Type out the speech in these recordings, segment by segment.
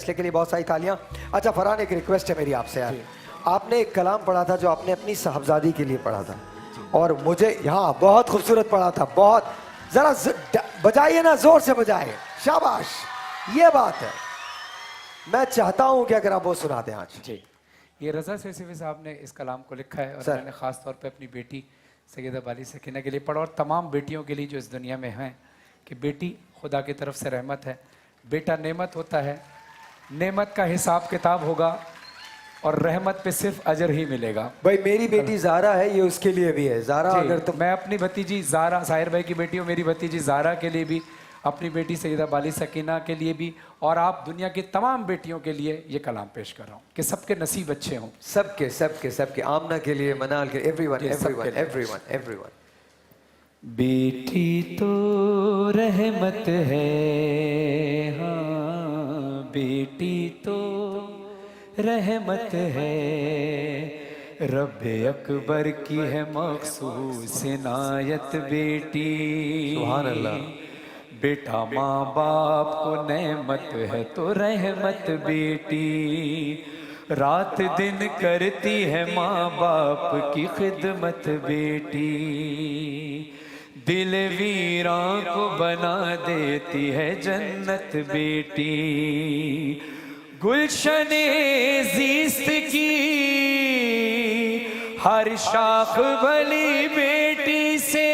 फैसले के लिए बहुत सारी तालियां। अच्छा फरहान, एक रिक्वेस्ट है मेरी आपसे यार, आपने एक कलाम पढ़ा था जो आपने अपनी साहबजादी के लिए पढ़ा था और मुझे यहाँ बहुत खूबसूरत पढ़ा था, बहुत जरा बजाइए ना, जोर से बजाए, शाबाश, ये बात है। मैं चाहता हूँ कि अगर आप वो सुना दें आज। जी, ये रज़ा सिरसिवी साहब ने इस कलाम को लिखा है और मैंने ख़ास तौर पे अपनी बेटी सैयदा बाली सकीना के लिए पढ़ा और तमाम बेटियों के लिए जो इस दुनिया में हैं कि बेटी खुदा की तरफ से रहमत है, बेटा नेमत होता है, नेमत का हिसाब किताब होगा और रहमत पे सिर्फ अजर ही मिलेगा। भाई मेरी बेटी ज़ारा है, ये उसके लिए भी है। ज़ारा अगर तो मैं अपनी भतीजी ज़ारा, साहिर भाई की बेटी हो, मेरी भतीजी ज़ारा के लिए भी, अपनी बेटी सैयदा बाली सकीना के लिए भी और आप दुनिया की तमाम बेटियों के लिए ये कलाम पेश कर रहा हूँ कि सबके नसीब अच्छे हों। सबके सबके सबके, आमना के लिए, मनाल के, एवरीवन एवरीवन एवरीवन एवरीवन। बेटी तो रहमत है, हाँ बेटी तो रहमत है, रब्बे अकबर की है मखसूस इनायत बेटी। सुभान अल्लाह। बेटा माँ बाप को नेमत है तो रहमत बेटी, रात दिन करती है माँ बाप की खिदमत बेटी, दिल वीरां को बना देती है जन्नत बेटी, गुलशने ज़ीस्त की हर शाख भली बेटी से,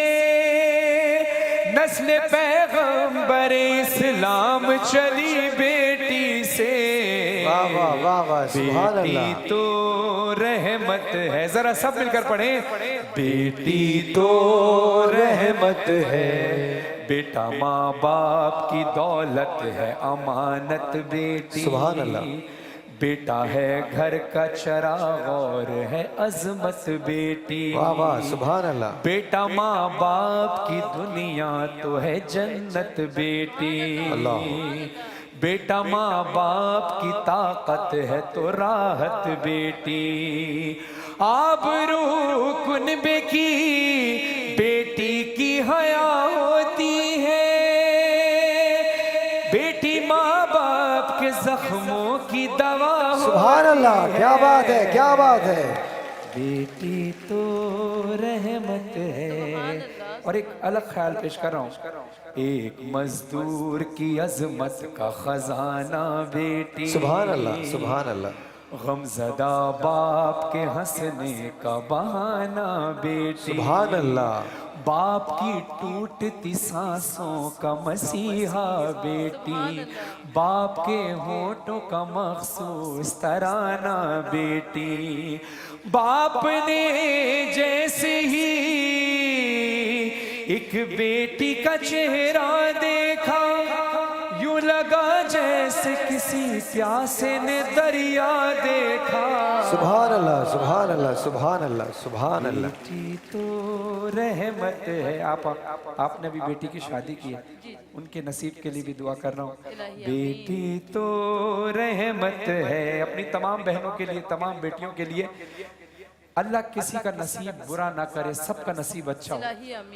नस्ल पैगंबर इस्लाम चली बेटी से। वाह वाह वाह वाह, सुभान अल्लाह। बेटी तो रहमत है, जरा सब मिलकर पढ़ें, बेटी तो रहमत है, बेटा माँ बाप की दौलत है अमानत बेटी। सुभान अल्लाह। बेटा है घर का चराग और है अजमत बेटी। वाह वाह, सुभान अल्लाह। बेटा माँ बाप की दुनिया तो है जन्नत बेटी, अल्लाह। बेटा माँ बाप की ताकत है तो राहत बेटी, आबरू कुनबे की बेटी की हया होती है, बेटी माँ बाप के जख्मों की दवा। सुभान अल्लाह, क्या बात है, क्या बात है। बेटी तो रहमत है। और एक अलग ख्याल पेश कर रहा हूँ, एक मजदूर की अजमत का खजाना बेटी। सुभान अल्लाह, सुभान अल्लाह। गमज़दा बाप के हंसने का बहाना बेटी। सुभान अल्लाह। बाप की टूटती सांसों का मसीहा बेटी, बाप के होठों का मखसूस तराना बेटी, बाप ने जैसे ही एक बेटी का चेहरा देखा, यूं लगा जैसे किसी प्यासे ने दरिया देखा। सुभान अल्लाह, सुभान अल्लाह, सुभान अल्लाह, सुभान अल्लाह। बेटी तो रहमत है। आपने अभी बेटी की शादी की है, उनके नसीब के लिए भी दुआ कर रहा हूँ। बेटी तो रहमत है, अपनी तमाम बहनों के लिए, तमाम बेटियों के लिए, अल्लाह किसी का नसीब बुरा ना करे, सबका नसीब अच्छा हो।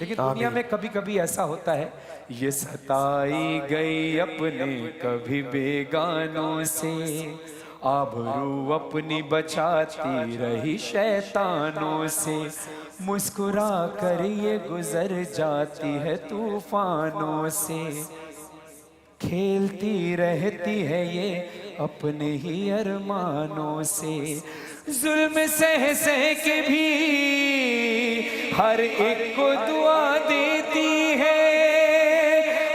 लेकिन दुनिया में कभी कभी ऐसा होता है, ये सताई गई अपने कभी बेगानों से, आबरू अपनी बचाती रही शैतानों से, मुस्कुरा कर ये गुजर जाती है तूफानों से, खेलती रहती है ये अपने ही अरमानों से, जुल्म सह सह के भी हर एक को दुआ देती है,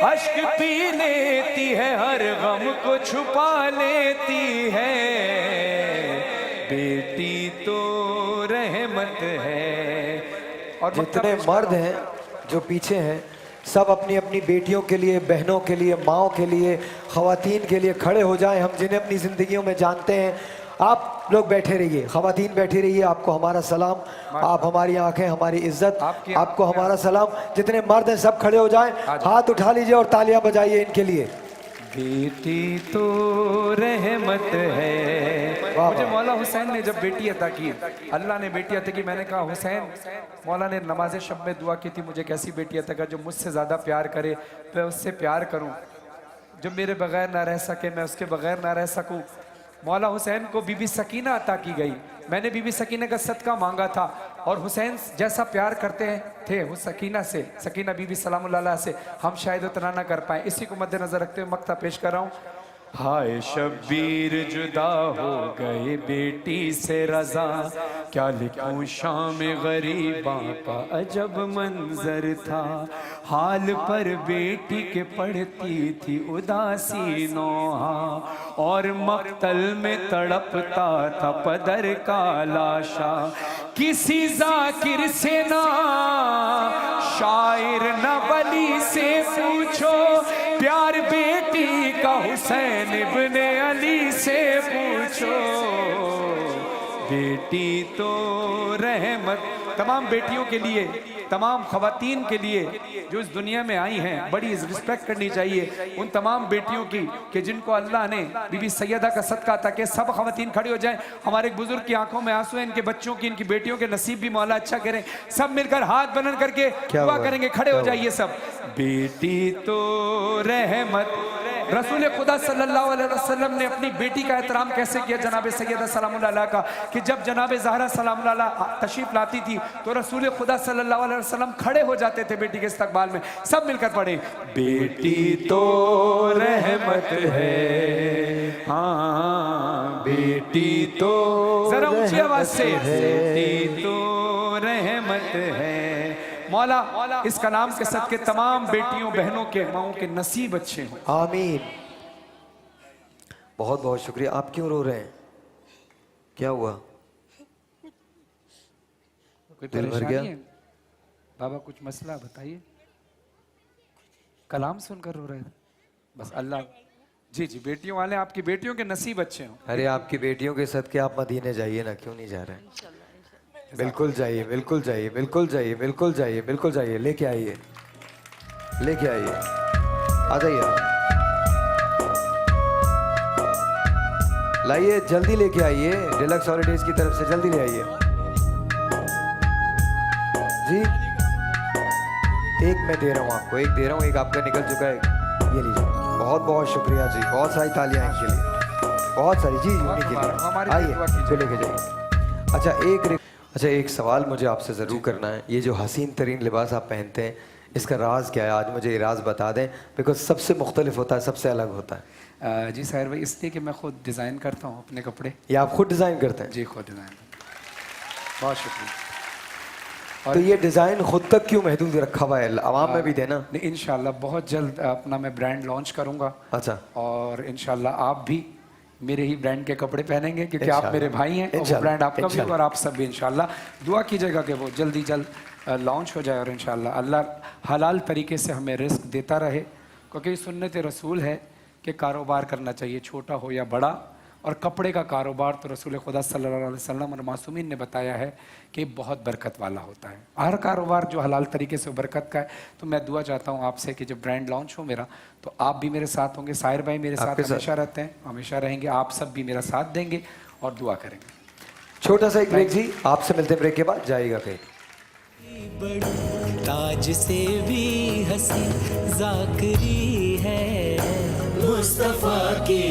अश्क पी लेती है हर गम को छुपा लेती है, बेटी तो रहमत है। और जितने मर्द हैं जो पीछे हैं, सब अपनी अपनी बेटियों के लिए, बहनों के लिए, माओ के लिए, ख़वातीन के लिए खड़े हो जाएं। हम जिन्हें अपनी ज़िंदगियों में जानते हैं, आप लोग बैठे रहिए, ख़वातीन बैठी रहिए, आपको हमारा सलाम, आप हमारी आंखें, हमारी इज्जत, आपको हमारा सलाम। जितने मर्द हैं सब खड़े हो जाएं, हाथ उठा लीजिए और तालियां बजाइए इनके लिए। बेटी तो रहमत है। मुझे मौला हुसैन ने जब बेटी अता की, अल्लाह ने बेटी अता की, मैंने कहा हुसैन, मौला ने नमाज शब में दुआ की थी, मुझे कैसी बेटी अता कर जो मुझसे ज़्यादा प्यार करे, तो उससे प्यार करूं। जो मेरे बगैर ना रह सके मैं उसके बगैर ना रह सकूं। मौला हुसैन को बीबी सकीना अता की गई। मैंने बीबी सकीना का सदका मांगा था और हुसैन जैसा प्यार करते थे वो सकीना से, सकीना बीबी सलामुल्लाह अलैहा से हम शायद उतना ना कर पाए। इसी को मद्देनजर रखते हुए मक्ता पेश कर रहा हूँ। हाय शब्बीर जुदा हो गए बेटी से रजा, क्या लिखूं शाम गरीबा का अजब मंजर था। हाल पर बेटी के पढ़ती थी उदासी नोहा और मक्तल में तड़पता था पदर का लाशा। किसी जाकिर से ना शायर न वली से पूछो, प्यार बेटी का हुसैन इब्ने अली से पूछो। बेटी तो रहमत, तमाम बेटियों के लिए, तमाम खवातीन के लिए जो इस दुनिया में आई हैं, बड़ी रिस्पेक्ट करनी चाहिए उन तमाम बेटियों की कि जिनको अल्लाह ने बीबी सैयदा का सदका था कि सब खवातीन खड़ी हो जाएं। हमारे एक बुजुर्ग की आंखों में आंसू हैं, इनके बच्चों की, इनकी बेटियों के नसीब भी मौला अच्छा करें। सब मिलकर हाथ बुलंद करके दुआ करेंगे, खड़े हो जाइए सब। बेटी तो रहमत, रसूल खुदा सल्लल्लाहु अलैहि वसल्लम ने अपनी बेटी का एहतराम कैसे किया जनाब सैयदा सलामुल्लाह अलैहा का, कि जब जनाब ज़हरा सलामुल्लाह अलैहा तशरीफ लाती थी तो रसूल खुदा सल्लल्लाहु अलैहि वसल्लम खड़े हो जाते थे बेटी के इस्तकबाल में। सब मिलकर पढ़े, बेटी तो रहमत है, हाँ बेटी तो, जरा ऊंची आवाज से, बेटी तो रहमत है। मौला इस कलाम के सदके तमाम बेटियों बहनों के माओं के नसीब अच्छे हों, आमीन। बहुत बहुत शुक्रिया। आप क्यों रो रहे हैं, क्या हुआ? कोई दिल भर गया? परेशानी है बाबा? कुछ मसला बताइए। कलाम सुनकर रो रहे थे बस? अल्लाह जी जी, बेटियों वाले आपकी बेटियों के नसीब अच्छे हों। अरे आपकी बेटियों के सदके आप मदीने जाइए ना, क्यों नहीं जा रहे हैं? बिल्कुल जाइए, बिल्कुल जाइए, बिल्कुल जाइए, बिल्कुल जाइए, बिल्कुल जाइए। लेके आइए, लेके आइए, आ जाइए, लाइए, जल्दी लेके आइए। डिलक्स हॉलिडेज की तरफ से जल्दी ले आइए जी। एक मैं दे रहा हूँ आपको, एक दे रहा हूँ, एक आपका निकल चुका है, ये लीजिए। बहुत बहुत शुक्रिया जी, बहुत सारी तालियां इनके लिए, बहुत सारी जी, उन्हीं के लिए। आइए जो लेके जाइए। अच्छा एक सवाल मुझे आपसे ज़रूर करना है। ये जो हसीन तरीन लिबास आप पहनते हैं, इसका राज क्या है? आज मुझे ये राज बता दें, बिकॉज सबसे मुख्तलिफ होता है, सबसे अलग होता है। जी साहिर भाई, इसलिए कि मैं खुद डिज़ाइन करता हूँ अपने कपड़े। ये आप खुद डिज़ाइन करते हैं? जी खुद डिज़ाइन करता हूँ। बहुत शुक्रिया। तो ये डिज़ाइन खुद तक क्यों महदूद रखा हुआ है? आवाम में भी देना। नहीं, इंशाल्लाह बहुत जल्द अपना मैं ब्रांड लॉन्च करूँगा। अच्छा। और इंशाल्लाह आप भी मेरे ही ब्रांड के कपड़े पहनेंगे, क्योंकि आप मेरे भाई हैं और ब्रांड आपका भी और आप सब भी इंशाल्लाह दुआ कीजिएगा कि वो जल्दी जल्द लॉन्च हो जाए और इंशाल्लाह अल्लाह हलाल तरीके से हमें रिस्क देता रहे, क्योंकि सुन्नत रसूल है कि कारोबार करना चाहिए, छोटा हो या बड़ा। और कपड़े का कारोबार तो रसूल खुदा सल्लल्लाहु अलैहि वसल्लम और मासूमीन ने बताया है कि बहुत बरकत वाला होता है। हर कारोबार जो हलाल तरीके से बरकत का है। तो मैं दुआ चाहता हूँ आपसे कि जब ब्रांड लॉन्च हो मेरा, तो आप भी मेरे साथ होंगे, साहिर भाई मेरे साथ हमेशा रहते हैं, हमेशा रहेंगे, आप सब भी मेरा साथ देंगे और दुआ करेंगे। छोटा सा एक ब्रेक जी, आपसे मिलते हैं ब्रेक के बाद, जाइएगा कहीं। ताज से भी हसी जाकरी है, मुस्तफा की